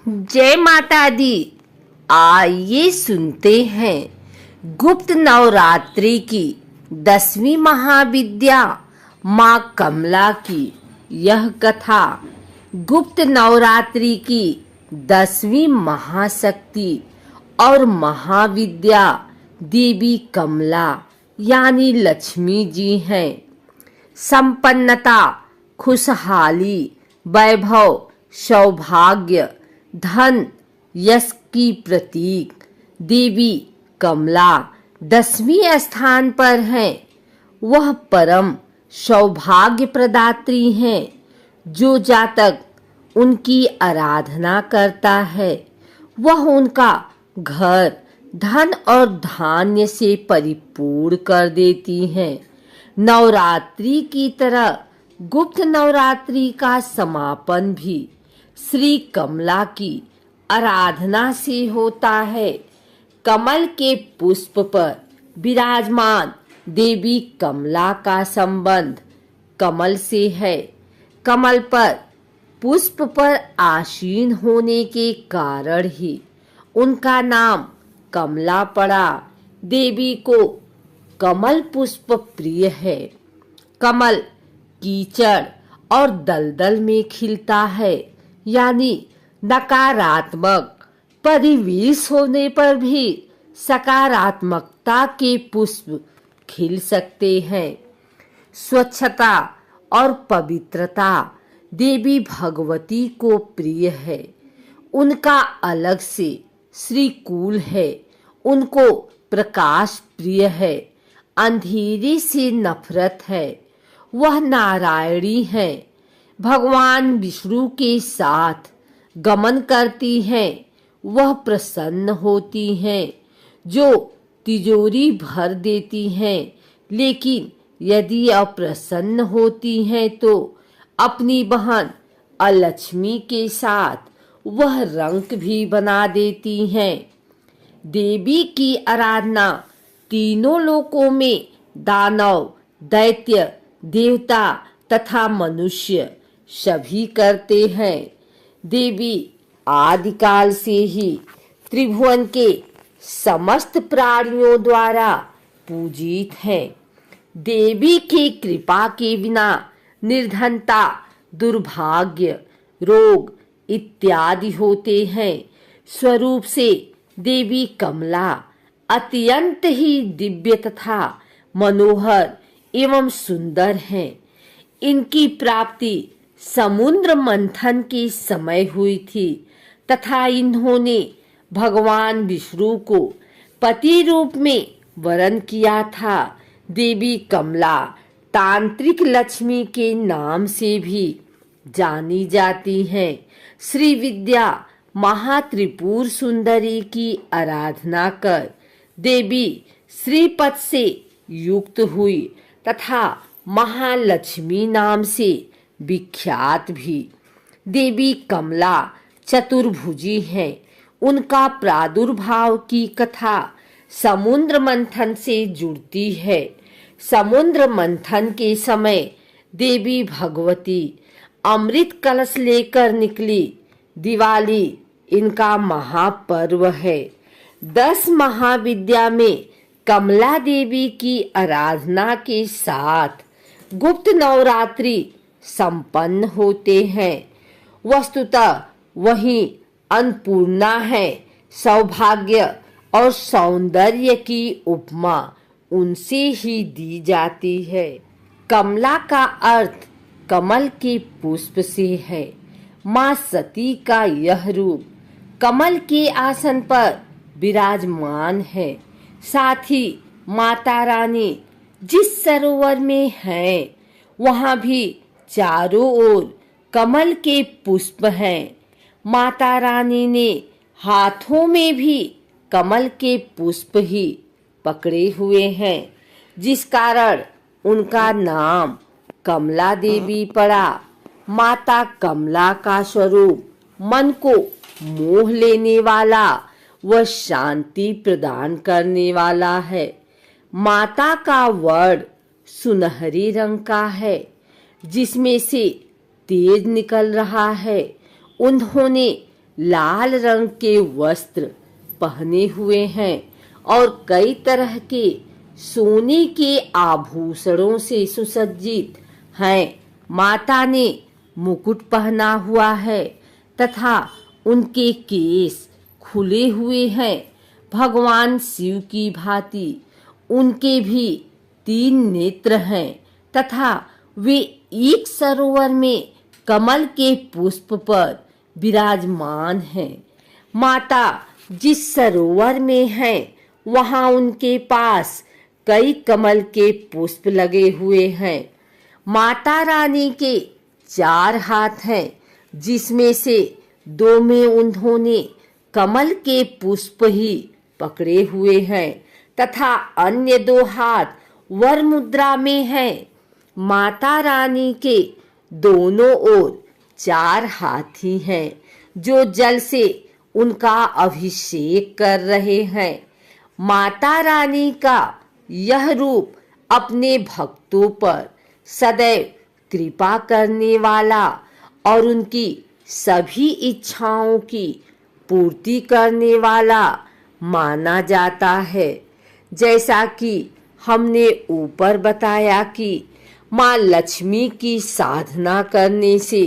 जय माता दी। आइए सुनते हैं गुप्त नवरात्रि की 10वीं महाविद्या माँ कमला की यह कथा। गुप्त नवरात्रि की 10वीं महाशक्ति और महाविद्या देवी कमला यानी लक्ष्मी जी हैं। संपन्नता, खुशहाली, वैभव, सौभाग्य, धन, यश की प्रतीक देवी कमला 10वें स्थान पर हैं। वह परम सौभाग्य प्रदात्री हैं। जो जातक उनकी आराधना करता है वह उनका घर धन और धान्य से परिपूर्ण कर देती हैं। नवरात्रि की तरह गुप्त नवरात्रि का समापन भी श्री कमला की आराधना से होता है। कमल के पुष्प पर विराजमान देवी कमला का संबंध कमल से है। कमल पर पुष्प पर आसीन होने के कारण ही उनका नाम कमला पड़ा। देवी को कमल पुष्प प्रिय है। कमल कीचड़ और दलदल में खिलता है, यानी नकारात्मक परिवेश होने पर भी सकारात्मकता के पुष्प खिल सकते हैं। स्वच्छता और पवित्रता देवी भगवती को प्रिय है। उनका अलग से श्रीकूल है। उनको प्रकाश प्रिय है। अंधेरे से नफरत है। वह नारायणी है। भगवान विष्णु के साथ गमन करती हैं। वह प्रसन्न होती हैं, जो तिजोरी भर देती हैं, लेकिन यदि अप्रसन्न होती हैं तो अपनी बहन अलक्ष्मी के साथ वह रंक भी बना देती हैं। देवी की आराधना तीनों लोकों में दानव, दैत्य, देवता तथा मनुष्य सभी करते हैं। देवी आदिकाल से ही त्रिभुवन के समस्त प्राणियों द्वारा पूजित हैं। देवी की कृपा के बिना निर्धनता, दुर्भाग्य, रोग इत्यादि होते हैं। स्वरूप से देवी कमला अत्यंत ही दिव्य तथा मनोहर एवं सुंदर हैं। इनकी प्राप्ति समुद्र मंथन के समय हुई थी तथा इन्होंने भगवान विष्णु को पति रूप में वरण किया था। देवी कमला तांत्रिक लक्ष्मी के नाम से भी जानी जाती हैं। श्री विद्या महात्रिपुर सुंदरी की आराधना कर देवी श्रीपद से युक्त हुई तथा महालक्ष्मी नाम से विख्यात भी। देवी कमला चतुर्भुजी हैं। उनका प्रादुर्भाव की कथा समुद्र मंथन से जुड़ती है। समुद्र मंथन के समय देवी भगवती अमृत कलश लेकर निकली। दिवाली इनका महापर्व है। 10 महाविद्या में कमला देवी की आराधना के साथ गुप्त नवरात्रि संपन्न होते हैं। वस्तुतः वही अन्नपूर्णा है। सौभाग्य और सौंदर्य की उपमा उनसे ही दी जाती है। कमला का अर्थ कमल के पुष्प से है। माँ सती का यह रूप कमल के आसन पर विराजमान है। साथ ही माता रानी जिस सरोवर में हैं, वहाँ भी चारों ओर कमल के पुष्प हैं। माता रानी ने हाथों में भी कमल के पुष्प ही पकड़े हुए हैं, जिस कारण उनका नाम कमला देवी पड़ा। माता कमला का स्वरूप मन को मोह लेने वाला व शांति प्रदान करने वाला है। माता का वर्ण सुनहरे रंग का है, जिसमें से तेज निकल रहा है। उन्होंने लाल रंग के वस्त्र पहने हुए हैं और कई तरह के सोने के आभूषणों से सुसज्जित हैं। माता ने मुकुट पहना हुआ है तथा उनके केस खुले हुए हैं। भगवान शिव की भांति उनके भी 3 नेत्र हैं तथा वे एक सरोवर में कमल के पुष्प पर विराजमान हैं। माता जिस सरोवर में हैं वहां उनके पास कई कमल के पुष्प लगे हुए हैं। माता रानी के 4 हाथ हैं जिसमें से 2 में उन्होंने कमल के पुष्प ही पकड़े हुए हैं तथा अन्य 2 हाथ वर मुद्रा में हैं। माता रानी के दोनों ओर 4 हाथी हैं जो जल से उनका अभिषेक कर रहे हैं। माता रानी का यह रूप अपने भक्तों पर सदैव कृपा करने वाला और उनकी सभी इच्छाओं की पूर्ति करने वाला माना जाता है। जैसा कि हमने ऊपर बताया कि माँ लक्ष्मी की साधना करने से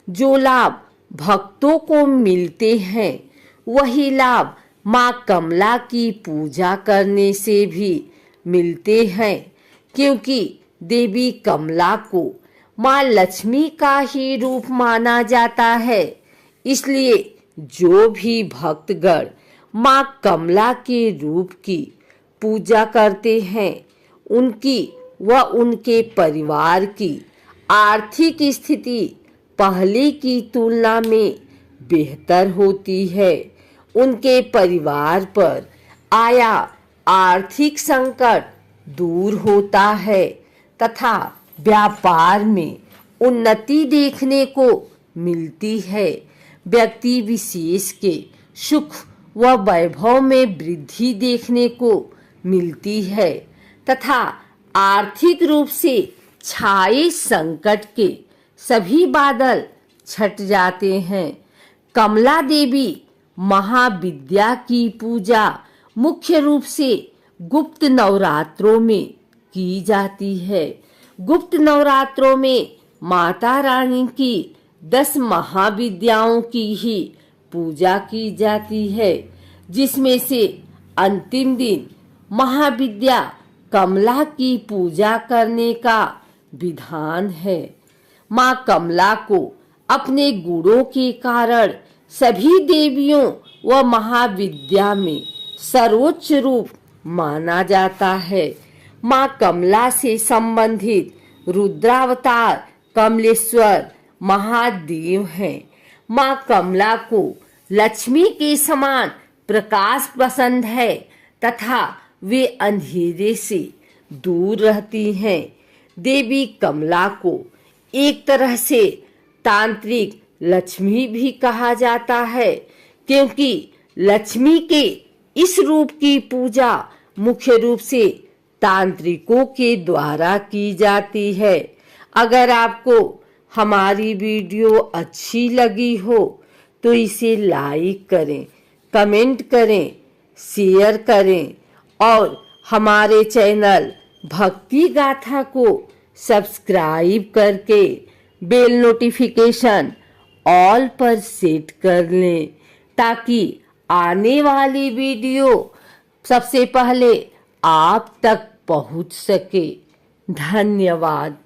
जो लाभ भक्तों को मिलते हैं वही लाभ माँ कमला की पूजा करने से भी मिलते हैं, क्योंकि देवी कमला को माँ लक्ष्मी का ही रूप माना जाता है। इसलिए जो भी भक्तगण माँ कमला के रूप की पूजा करते हैं उनकी व उनके परिवार की आर्थिक स्थिति पहले की तुलना में बेहतर होती है। उनके परिवार पर आया आर्थिक संकट दूर होता है तथा व्यापार में उन्नति देखने को मिलती है। व्यक्ति विशेष के सुख व वैभव में वृद्धि देखने को मिलती है तथा आर्थिक रूप से छाए संकट के सभी बादल छट जाते हैं। कमला देवी महाविद्या की पूजा मुख्य रूप से गुप्त नवरात्रों में की जाती है। गुप्त नवरात्रों में माता रानी की 10 महाविद्याओं की ही पूजा की जाती है, जिसमें से अंतिम दिन महाविद्या कमला की पूजा करने का विधान है। माँ कमला को अपने गुणों के कारण सभी देवियों व महाविद्या में सर्वोच्च रूप माना जाता है। माँ कमला से संबंधित रुद्रावतार कमलेश्वर महादेव हैं। माँ कमला को लक्ष्मी के समान प्रकाश पसंद है तथा वे अंधेरे से दूर रहती हैं। देवी कमला को एक तरह से तांत्रिक लक्ष्मी भी कहा जाता है, क्योंकि लक्ष्मी के इस रूप की पूजा मुख्य रूप से तांत्रिकों के द्वारा की जाती है। अगर आपको हमारी वीडियो अच्छी लगी हो तो इसे लाइक करें, कमेंट करें, शेयर करें और हमारे चैनल भक्ति गाथा को सब्सक्राइब करके बेल नोटिफिकेशन ऑल पर सेट कर लें, ताकि आने वाली वीडियो सबसे पहले आप तक पहुंच सके। धन्यवाद।